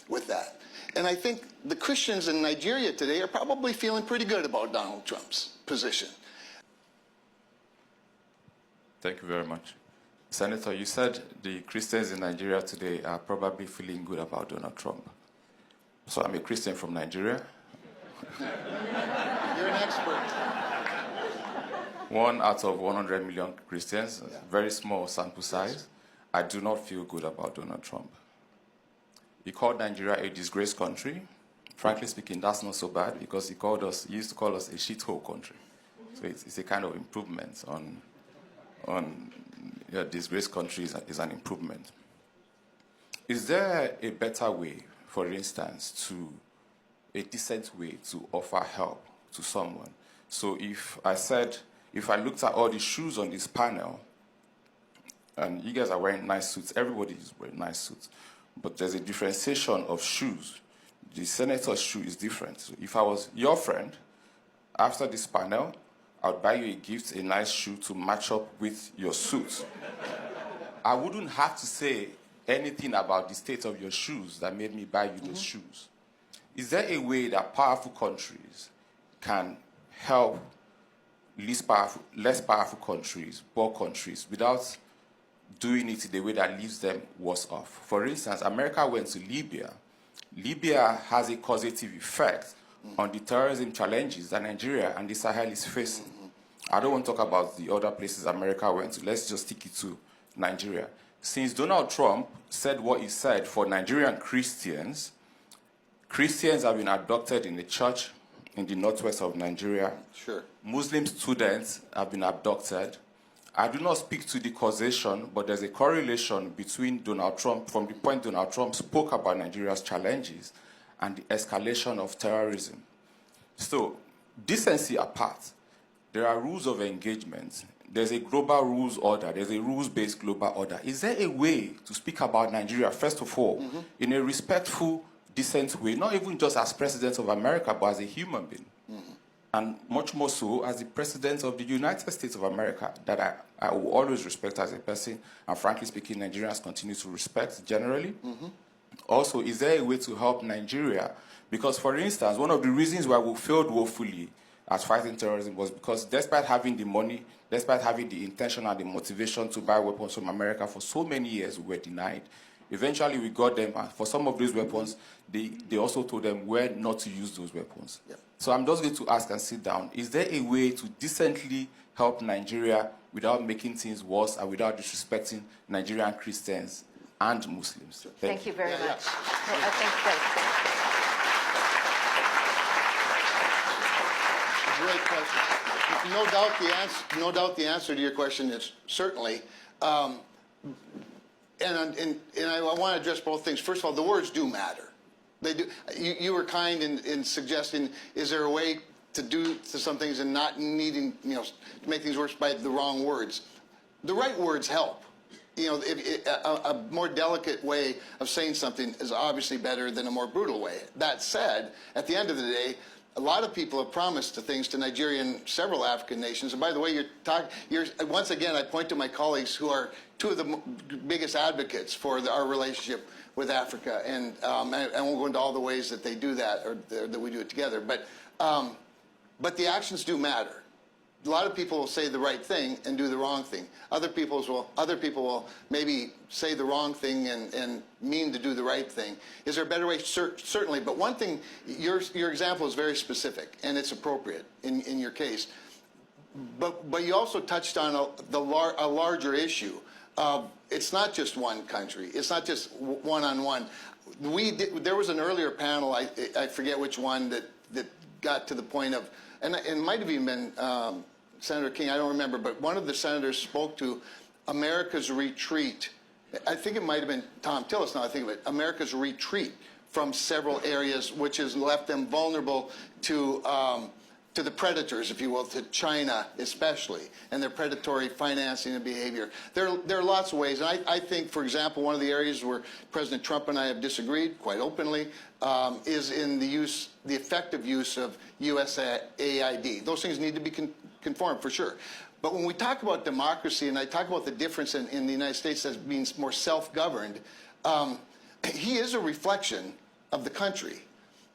with that. And I think the Christians in Nigeria today are probably feeling pretty good about Donald Trump's position. Thank you very much. Senator, you said the Christians in Nigeria today are probably feeling good about Donald Trump. So I'm a Christian from Nigeria. You're an expert. 1 out of 100 million Christians, Yeah. very small sample size. I do not feel good about Donald Trump. He called Nigeria a disgraced country. Frankly speaking, that's not so bad because he used to call us a shithole country. So it's a kind of improvement on disgraced countries is an improvement. Is there a better way, for instance, a decent way to offer help to someone? So if I looked at all the shoes on this panel, and you guys are wearing nice suits, everybody is wearing nice suits, but there's a differentiation of shoes. The senator's shoe is different. So if I was your friend, after this panel, I would buy you a gift, a nice shoe to match up with your suit. I wouldn't have to say anything about the state of your shoes that made me buy you those shoes. Is there a way that powerful countries can help less powerful countries, poor countries, without doing it in a way that leaves them worse off? For instance, America went to Libya. Libya has a causative effect on the terrorism challenges that Nigeria and the Sahel is facing. I don't want to talk about the other places America went to. Let's just stick it to Nigeria. Since Donald Trump said what he said for Nigerian Christians, Christians have been abducted in the church in the northwest of Nigeria. Sure. Muslim students have been abducted. I do not speak to the causation, but there's a correlation between Donald Trump, from the point Donald Trump spoke about Nigeria's challenges and the escalation of terrorism. So, decency apart, there are rules of engagement. There's a global rules order. There's a rules-based global order. Is there a way to speak about Nigeria, first of all, in a respectful, decent way, not even just as president of America, but as a human being? And much more so as the president of the United States of America, that I will always respect as a person, and frankly speaking, Nigerians continue to respect generally. Also, is there a way to help Nigeria? Because, for instance, one of the reasons why we failed woefully at fighting terrorism was because despite having the money, despite having the intention and the motivation to buy weapons from America for so many years, we were denied. Eventually, we got them, and for some of those weapons, they also told them where not to use those weapons. Yep. So I'm just going to ask and sit down, is there a way to decently help Nigeria without making things worse and without disrespecting Nigerian Christians and Muslims? Thank you very much. I think Great question. No doubt the answer to your question is certainly. And I want to address both things. First of all, the words do matter. They do. You were kind in suggesting, is there a way to do some things and not needing, to make things worse by the wrong words? The right words help. A more delicate way of saying something is obviously better than a more brutal way. That said, at the end of the day, a lot of people have promised things to Nigeria and several African nations. And by the way, once again, I point to my colleagues who are two of the biggest advocates for our relationship with Africa, and I won't go into all the ways that they do that or that we do it together. But the actions do matter. A lot of people will say the right thing and do the wrong thing. Other people will maybe say the wrong thing and mean to do the right thing. Is there a better way? Certainly. But one thing, your example is very specific and it's appropriate in your case. But you also touched on a larger issue. It's not just one country. It's not just one-on-one. There was an earlier panel, I forget which one, that got to the point of, and it might have even been Senator King, I don't remember, but one of the senators spoke to America's retreat. I think it might have been Tom Tillis, now I think of it, America's retreat from several areas, which has left them vulnerable to the predators, if you will, to China especially, and their predatory financing and behavior. There are lots of ways, and I think, for example, one of the areas where President Trump and I have disagreed quite openly is in the effective use of USAID. Those things need to be conformed, for sure. But when we talk about democracy, and I talk about the difference in the United States as being more self-governed, he is a reflection of the country.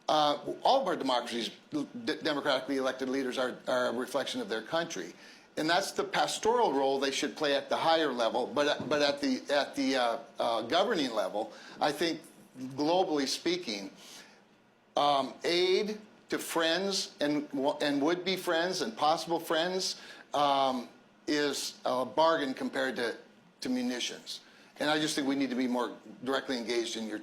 All of our democracies, democratically elected leaders are a reflection of their country. And that's the pastoral role they should play at the higher level. But at the governing level, I think, globally speaking, aid to friends and would-be friends and possible friends is a bargain compared to munitions. And I just think we need to be more directly engaged in your